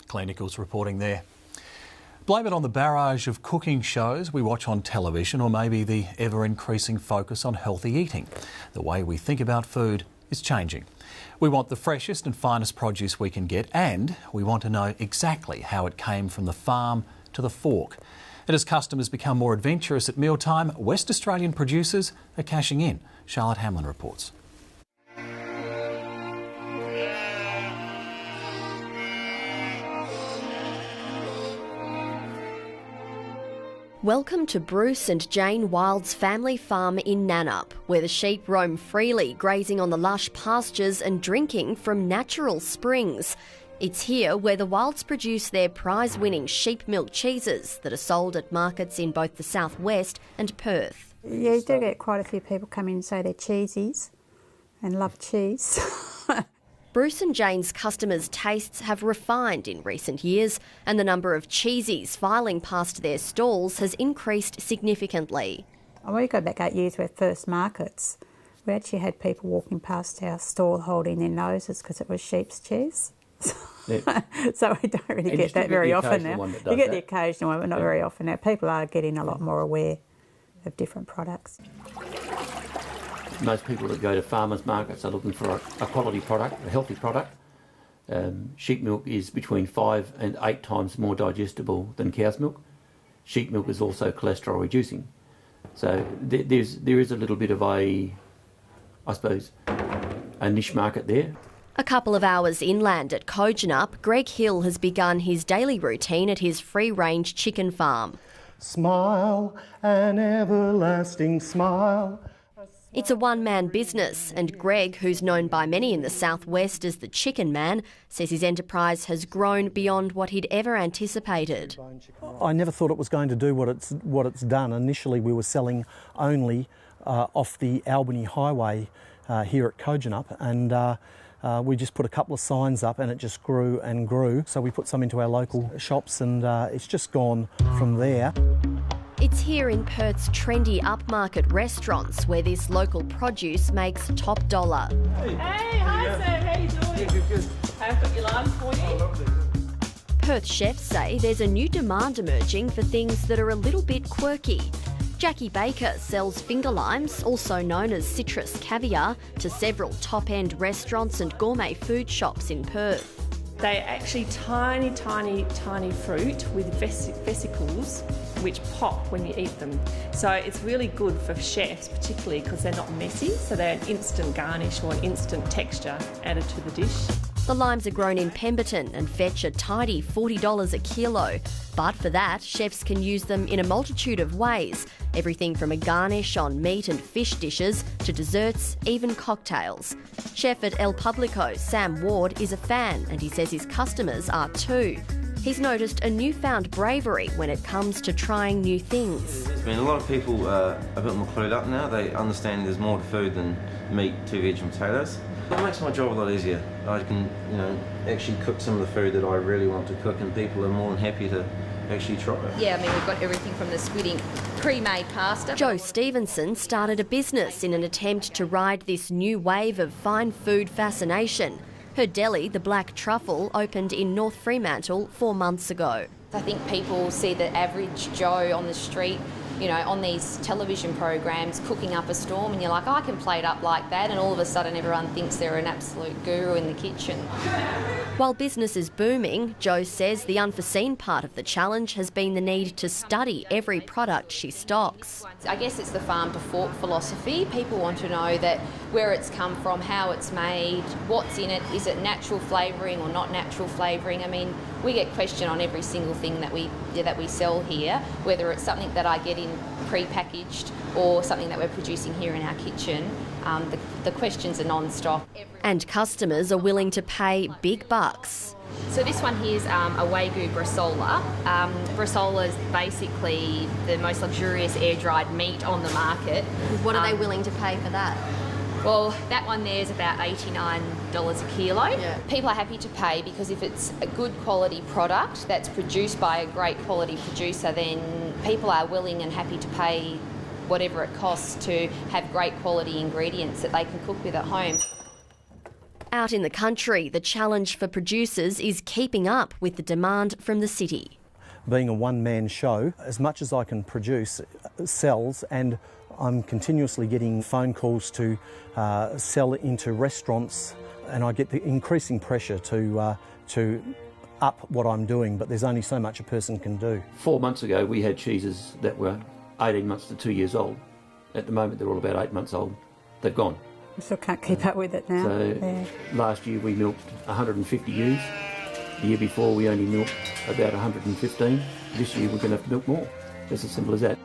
Claire Nichols reporting there. Blame it on the barrage of cooking shows we watch on television, or maybe the ever-increasing focus on healthy eating. The way we think about food is changing. We want the freshest and finest produce we can get, and we want to know exactly how it came from the farm to the fork. And as customers become more adventurous at mealtime, West Australian producers are cashing in. Charlotte Hamlin reports. Welcome to Bruce and Jane Wilde's family farm in Nannup, where the sheep roam freely, grazing on the lush pastures and drinking from natural springs. It's here where the Wildes produce their prize-winning sheep milk cheeses that are sold at markets in both the southwest and Perth. Yeah, you do get quite a few people come in and say they're cheesies and love cheese. Bruce and Jane's customers' tastes have refined in recent years, and the number of cheesies filing past their stalls has increased significantly. We go back 8 years with first markets. We actually had people walking past our stall holding their noses because it was sheep's cheese. Yep. So we don't really get that very often now. You get the occasional one, but not very often now. People are getting a lot more aware of different products. Most people that go to farmers markets are looking for a quality product, a healthy product. Sheep milk is between 5 and 8 times more digestible than cow's milk. Sheep milk is also cholesterol reducing. So there is a little bit of a niche market there. A couple of hours inland at Kojonup, Greg Hill has begun his daily routine at his free-range chicken farm. Smile, an everlasting smile. It's a one-man business, and Greg, who's known by many in the southwest as the Chicken Man, says his enterprise has grown beyond what he'd ever anticipated. I never thought it was going to do what it's done. Initially, we were selling only off the Albany Highway here at Kojonup, and we just put a couple of signs up, and it just grew and grew. So we put some into our local shops, and it's just gone from there. It's here in Perth's trendy upmarket restaurants where this local produce makes top dollar. Hey, hi Sam, how you doing? Yeah, good. I've got your lime for you. Oh, lovely. Perth chefs say there's a new demand emerging for things that are a little bit quirky. Jackie Baker sells finger limes, also known as citrus caviar, to several top-end restaurants and gourmet food shops in Perth. They're actually tiny, tiny, tiny fruit with vesicles which pop when you eat them. So it's really good for chefs, particularly because they're not messy, so they're an instant garnish or an instant texture added to the dish. The limes are grown in Pemberton and fetch a tidy $40 a kilo. But for that, chefs can use them in a multitude of ways. Everything from a garnish on meat and fish dishes to desserts, even cocktails. Chef at El Publico, Sam Ward, is a fan, and he says his customers are too. He's noticed a newfound bravery when it comes to trying new things. I mean, a lot of people are a bit more clued up now. They understand there's more to food than meat, 2 veg and potatoes. It makes my job a lot easier. I can, actually cook some of the food that I really want to cook, and people are more than happy to actually try it. Yeah, I mean, we've got everything from the squid pre-made pasta. Jo Stevenson started a business in an attempt to ride this new wave of fine food fascination. Her deli, the Black Truffle, opened in North Fremantle 4 months ago. I think people see the average Joe on the street, on these television programs cooking up a storm, and you're like, I can plate up like that, and all of a sudden everyone thinks they're an absolute guru in the kitchen. While business is booming, Jo says the unforeseen part of the challenge has been the need to study every product she stocks. I guess it's the farm to fork philosophy. People want to know that where it's come from, how it's made, what's in it, is it natural flavouring or not natural flavouring. I mean, we get questioned on every single thing that we sell here, whether it's something that I get in pre-packaged or something that we're producing here in our kitchen. The questions are non-stop. And customers are willing to pay big bucks. So this one here is a Wagyu Bresaola. Bresaola is basically the most luxurious air-dried meat on the market. What are they willing to pay for that? Well, that one there is about $89 a kilo. Yeah. People are happy to pay because if it's a good quality product that's produced by a great quality producer, then people are willing and happy to pay whatever it costs to have great quality ingredients that they can cook with at home. Out in the country, the challenge for producers is keeping up with the demand from the city. Being a one-man show, as much as I can produce sells, and I'm continuously getting phone calls to sell into restaurants, and I get the increasing pressure to up what I'm doing, but there's only so much a person can do. 4 months ago we had cheeses that were 18 months to 2 years old. At the moment they're all about 8 months old. They've gone. I still can't keep up with it now. So last year we milked 150 ewes. The year before we only milked about 115. This year we're going to have to milk more. It's as simple as that.